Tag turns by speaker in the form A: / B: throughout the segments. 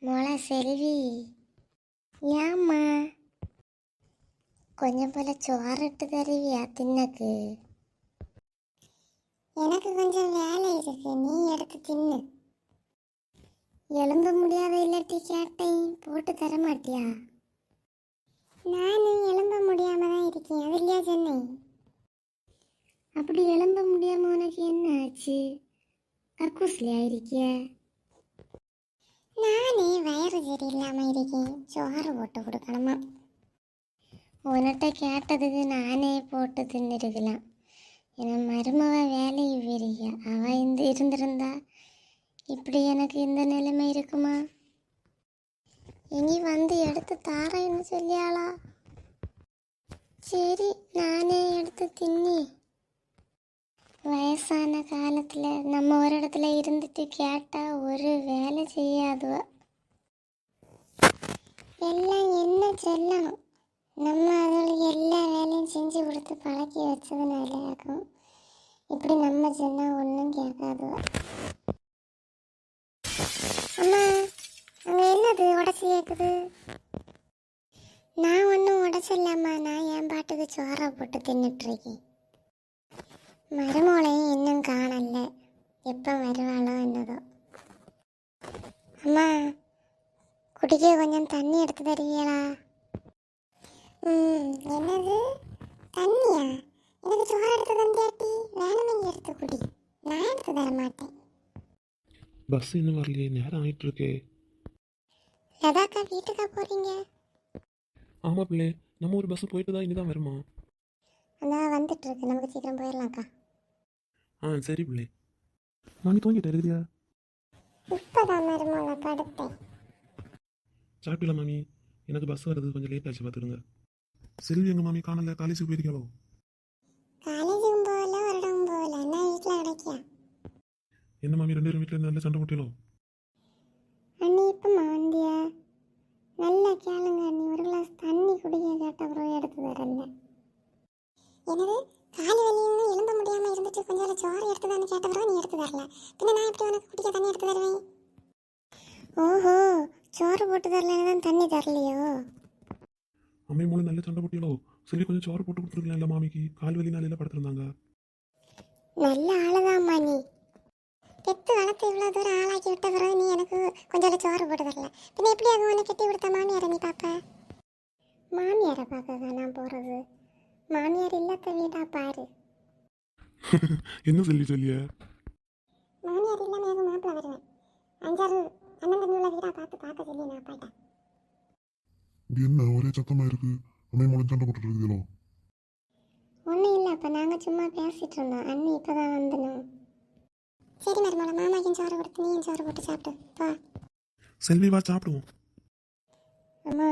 A: மோளை செல்வி, ஏம்மா கொஞ்சம் போல சோறிட்டு தருவியா தின்னக்கு? எனக்கு கொஞ்சம் வேலை இருக்கு, நீ எடுத்து தின்னு. எழும்ப முடியாத இல்லாட்டி கேட்டேன், போட்டு தர மாட்டியா? நானும் எழும்ப முடியாம தான் இருக்கேன், அது இல்லையா சொன்னேன். அப்படி எழும்ப முடியாம உனக்கு என்ன ஆச்சு? கக்கூஸ்லையா இருக்கிய? நானே வயிறு சரியில்லாம இருக்கேன், சோறு போட்டு கொடுக்கணுமா? உன்கிட்ட கேட்டதுக்கு நானே போட்டு தின்னுருக்கலாம். என் மருமவ வேலையை வெறிய அவ இருந்திருந்தா இப்படி எனக்கு இந்த நிலைமை இருக்குமா? இனி வந்து எடுத்து தாரேன்னு சொல்லியாளா? சரி, நானே எடுத்து தின்னி. வயசான காலத்தில் நம்ம ஒரு இடத்துல இருந்துட்டு கேட்டால் ஒரு வேலை செய்யாதுவ. எல்லாம் என்ன சொல்லணும், நம்ம அவளுக்கு எல்லா வேலையும் செஞ்சு கொடுத்து பழக்கி வச்சதுனால ஆகும். இப்படி நம்ம சொன்னால் ஒன்றும் கேட்காதுவ. அம்மா, அங்கே என்னது உடச்சி கேட்குது? நான் ஒன்றும் உடச்சிடலாமா, நான் என் பாட்டுக்கு சோறா போட்டு தின்னுட்டுருக்கேன். மருமோளையும் இன்னும் காணல, எப்போ வருவாளோ என்னதோ. அம்மா, குடிக்க கொஞ்சம் தண்ணி எடுத்து தருவீங்களா? என்னது தண்ணியா? எனக்கு சோறு எடுத்து தந்தியாட்டி, வேணுமே எடுத்து குடி, நான் எடுத்து தர மாட்டேன்.
B: பஸ் இன்னும் வரலையே, நேரம் ஆயிட்டு இருக்கே.
A: லதாக்கா வீட்டுக்கா போறீங்க?
B: ஆமா பிள்ளை, நம்ம ஒரு பஸ் போயிட்டு தான் இனிதான் வருமா?
A: அதான் வந்துட்டு இருக்கு, நமக்கு சீக்கிரம் போயிடலாம்க்கா.
B: சரி பிள்ளை. மாமி தூங்கிட்டு இருக்குதியா?
A: இப்போதான் மருமோளை படுத்தேன்.
B: சாப்பிட்டல மாமி, எனக்கு பஸ் வருது, கொஞ்சம் லேட் ஆச்சு பார்த்துடுங்க. செல்வி எங்க மாமி காணல, காலேஜுக்கு போயிருக்காளோ?
A: காலேஜுக்கும் போகல, ஒரு இடமும் போகல, நான் வீட்டில் கிடைக்கியா?
B: என்ன மாமி, ரெண்டு பேரும் வீட்டில் நல்ல சண்டை போட்டியலோ?
A: அண்ணி இப்போம்மா வந்தியா? நல்லா கேளுங்க அண்ணி, ஒரு கிளாஸ் தண்ணி குடிக்க கேட்ட அப்புறம் எடுத்து தரல. என்னது காலி வலியும் எழும்ப முடியாமல் இருந்துட்டு கொஞ்சம் சோறு எடுத்து தான் கேட்ட பிறகு நீ எடுத்து தரல, பின்ன நான் எப்படி உனக்கு குடிக்க தண்ணி எடுத்து தருவேன்? ஓஹோ, சோறு போட்டு தரலன்னு தான் தண்ணி தரலையோ?
B: அம்மை மூலம் நல்ல சண்டை போட்டியலோ? செல்வி கொஞ்சம் சோறு போட்டு கொடுத்துருக்கலாம் இல்லை மாமிக்கு, கால் வலி நாளையில படுத்துருந்தாங்க.
A: நல்ல ஆளுதாம்மா நீ, பெத்து வளர்த்து இவ்வளோ தூரம் ஆளாக்கி விட்ட பிறகு நீ எனக்கு கொஞ்சம் சோறு போட்டு தரல, பின்ன எப்படி அது உனக்கு கட்டி கொடுத்த மாமியாரை நீ பார்ப்ப? மாமியாரை பார்க்க தான் நான் போகிறது, மாமியார் இல்லாத வீடா பாரு.
B: என்ன செல்வி சொல்லிய?
A: மாமியார் இல்லாமல் எனக்கு மாப்பிள்ள வருவேன், 5-6 அண்ணன் தண்ணி உள்ள வீடா பார்க்க சொல்லி நான் போயிட்டேன்.
C: இது என்ன ஒரே சத்தமா இருக்கு? அம்மை மூலம் சண்டை போட்டுட்டு இருக்குதோ?
A: ஒன்றும் இல்லை, அப்போ நாங்கள் சும்மா பேசிகிட்டு இருந்தோம், அண்ணி இப்போ தான் வந்தனும். சரி மருமலை, மாமாக்கும் சோறு கொடுத்து நீயும் சோறு போட்டு சாப்பிட்டு பா.
B: செல்வி வா சாப்பிடுவோம்.
A: அம்மா,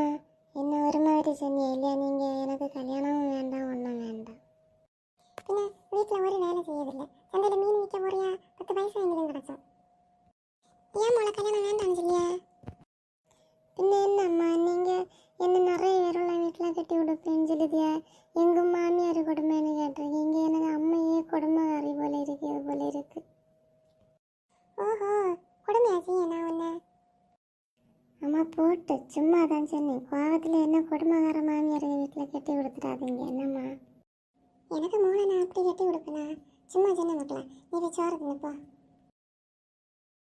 A: என்ன ஒரு மாதிரி சொன்னீங்க இல்லையா? நீங்கள் எனக்கு கல்யாணமும் வேண்டாம், ஒன்றும் வேண்டாம். பின்ன வீட்டில் ஒரு வேலை செய்யறதில்லை, சந்தையில் மீன் விற்க போறியா? 10 பைசா எங்கிலும் கிடச்சோம். ஏன் மோளை கல்யாணம் வேண்டாம்னு சொல்லியா? பின்ன என்னம்மா, நீங்கள் என்ன நிறைய பேருள்ள வீட்டில் கட்டி கொடுப்பேன்னு சொல்லுதியா? எங்கள் மாமியார் கொடுமைன்னு கேட்டிருக்கீங்க, எனக்கு அம்மையே கொடுமைக்காரி போல இருக்கு, இது போல இருக்கு. ஓஹோ, கொடுமையா செய்ய நான் ஒன்று? அம்மா போட்டு சும்மா தான் சொன்னேன், கோவத்தில் என்ன கொடுமைக்கார மாமியார் வீட்டில் கட்டி கொடுத்துடாதீங்க என்னம்மா. எனக்கு மூளை நான் அப்படி கட்டி கொடுப்பேனா? சும்மா சொன்ன மக்களா, நீ சோறு தின்னுப்பா.